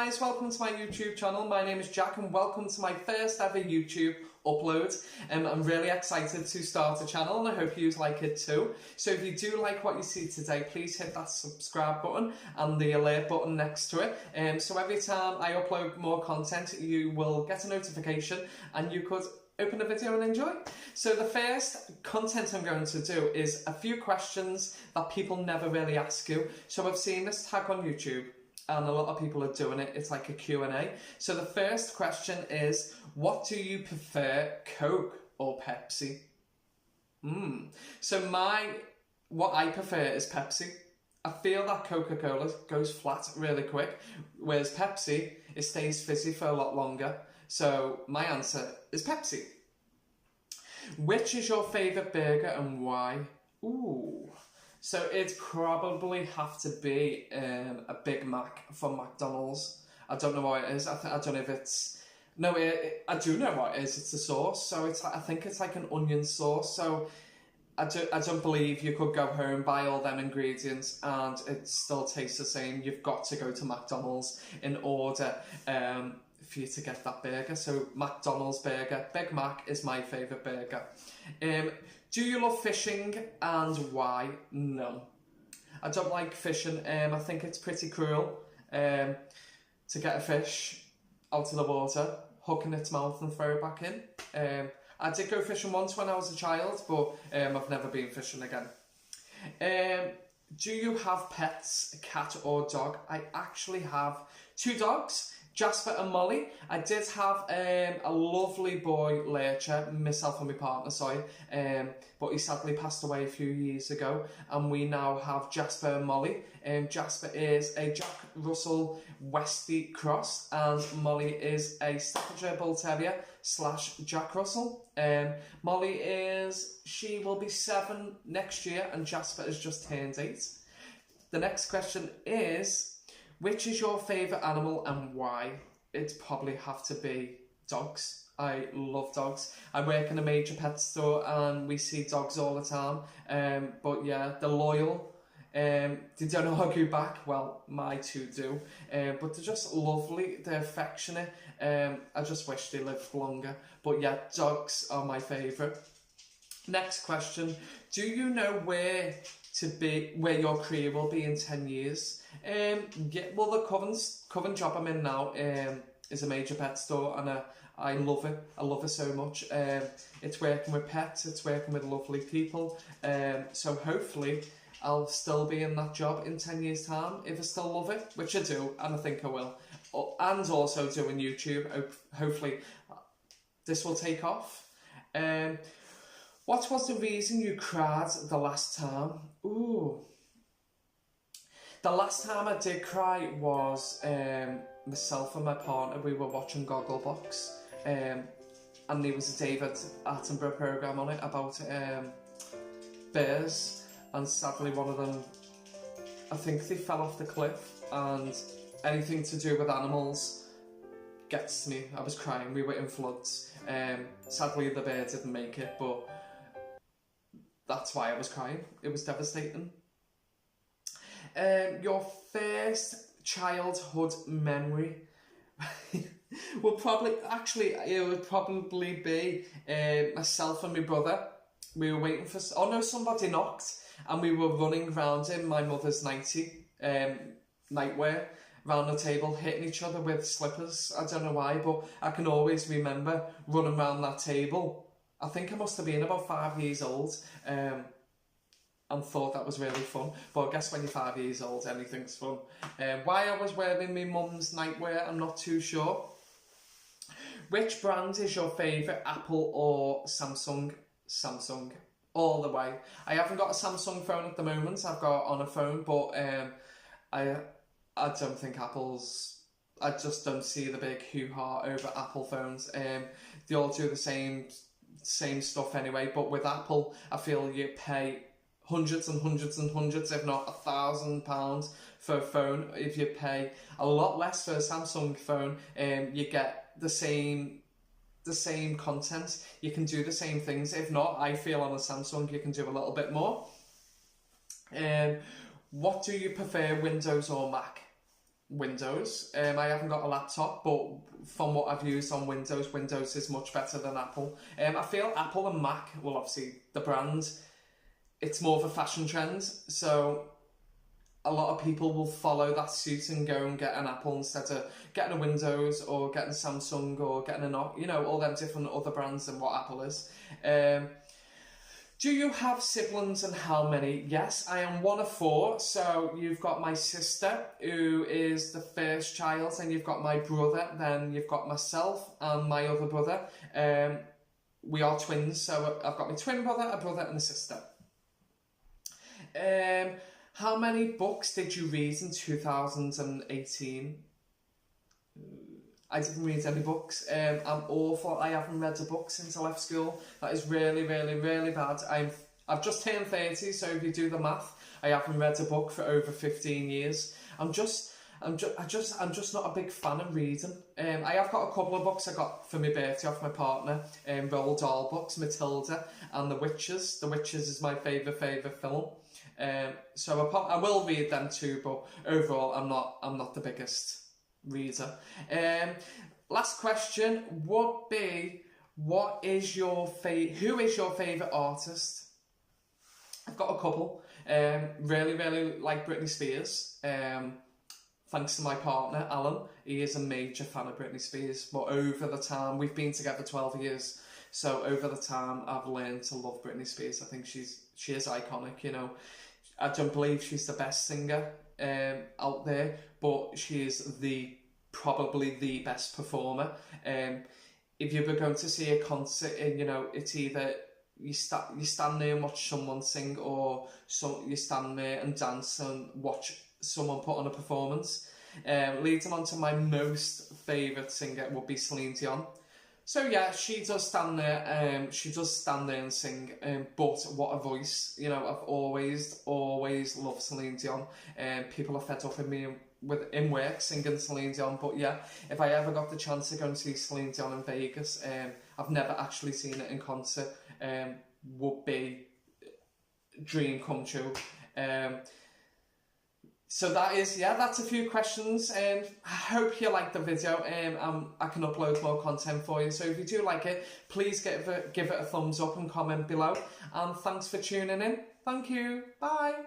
guys, welcome to my YouTube channel. My name is Jack and welcome to my first ever YouTube upload. I'm really excited to start a channel and I hope you like it too. So if you do like what you see today, please hit that subscribe button and the alert button next to it. So every time I upload more content, you will get a notification and you could open a video and enjoy. So the first content I'm going to do is a few questions that people never really ask you. So I've seen this tag on YouTube and a lot of people are doing it. It's like a Q&A. So the first question is, what do you prefer, Coke or Pepsi? So what I prefer is Pepsi. I feel that Coca-Cola goes flat really quick, whereas Pepsi, it stays fizzy for a lot longer. So my answer is Pepsi. Which is your favourite burger and why? So it'd probably have to be a Big Mac from McDonald's. I don't know what it is. I don't know if it's... No, I do know what it is. It's the sauce. So I think it's like an onion sauce. So I don't believe you could go home, buy all them ingredients and it still tastes the same. You've got to go to McDonald's in order for you to get that burger. So McDonald's burger, Big Mac is my favourite burger. Do you love fishing and why? No. I don't like fishing. I think it's pretty cruel to get a fish out of the water, hook in its mouth and throw it back in. I did go fishing once when I was a child, but I've never been fishing again. Do you have pets, a cat or dog? I actually have 2 dogs, Jasper and Molly. I did have a lovely boy, Lurcher, myself and my partner, but he sadly passed away a few years ago, and we now have Jasper and Molly. Jasper is a Jack Russell Westie cross, and Molly is a Staffordshire Bull Terrier / Jack Russell. Molly she will be 7 next year, and Jasper has just turned 8. The next question is, which is your favourite animal and why? It'd probably have to be dogs. I love dogs. I work in a major pet store and we see dogs all the time. But yeah, they're loyal. They don't argue back. Well, my 2 do. But they're just lovely. They're affectionate. I just wish they lived longer. But yeah, dogs are my favourite. Next question. Do you know where your career will be in 10 years? Yeah, well, the current job I'm in now is a major pet store, and I love it. I love it so much. It's working with pets, it's working with lovely people. So hopefully I'll still be in that job in 10 years time if I still love it, which I do, and I think I will. And also doing YouTube. Hopefully this will take off. What was the reason you cried the last time? The last time I did cry was myself and my partner. We were watching Gogglebox, and there was a David Attenborough programme on it about bears, and sadly one of them, I think they fell off the cliff, and anything to do with animals gets me. I was crying. We were in floods. Sadly the bear didn't make it, but that's why I was crying. It was devastating. Your first childhood memory would probably be myself and my brother. We were waiting for... somebody knocked and we were running around in my mother's nightwear around the table, hitting each other with slippers. I don't know why, but I can always remember running around that table. I think I must have been about 5 years old, and thought that was really fun. But I guess when you're 5 years old, anything's fun. Why I was wearing my mum's nightwear, I'm not too sure. Which brand is your favourite, Apple or Samsung? Samsung, all the way. I haven't got a Samsung phone at the moment. I've got on a phone, but I don't think Apple's... I just don't see the big hoo-ha over Apple phones. They all do the same stuff anyway, but with Apple, I feel you pay hundreds and hundreds and hundreds, if not £1,000 for a phone. If you pay a lot less for a Samsung phone, you get the same content. You can do the same things. If not, I feel on a Samsung you can do a little bit more. What do you prefer, Windows or Mac? Windows. I haven't got a laptop, but from what I've used on Windows, Windows is much better than Apple. I feel Apple and Mac, well obviously the brand, it's more of a fashion trend, so a lot of people will follow that suit and go and get an Apple instead of getting a Windows or getting Samsung or getting a, you know, all them different other brands than what Apple is. Do you have siblings and how many? Yes, I am one of 4. So you've got my sister, who is the first child, and you've got my brother, then you've got myself and my other brother. We are twins, so I've got my twin brother, a brother and a sister. How many books did you read in 2018? I didn't read any books. I'm awful. I haven't read a book since I left school. That is really, really, really bad. I've just turned 30, so if you do the math, I haven't read a book for over 15 years. I'm just not a big fan of reading. I have got a couple of books I got for my birthday off my partner. Roald Dahl books, Matilda and The Witches. The Witches is my favourite film. So I will read them too, but overall I'm not the biggest reader. Last question would be, who is your favourite artist? I've got a couple. Really like Britney Spears. Thanks to my partner Alan, he is a major fan of Britney Spears, but over the time, we've been together 12 years, so over the time I've learned to love Britney Spears. I think she is iconic, you know. I don't believe she's the best singer out there, but she is probably the best performer. If you were going to see a concert, you know, it's either you stand there and watch someone sing, or you stand there and dance and watch someone put on a performance. Leading on to my most favourite singer would be Celine Dion. So yeah, she does stand there and sing, but what a voice. You know, I've always loved Celine Dion. People are fed up with me in work singing Celine Dion, but yeah, if I ever got the chance to go and see Celine Dion in Vegas, I've never actually seen it in concert, would be dream come true. So that's a few questions. I hope you liked the video. I can upload more content for you. So if you do like it, please give it a thumbs up and comment below. And thanks for tuning in. Thank you. Bye.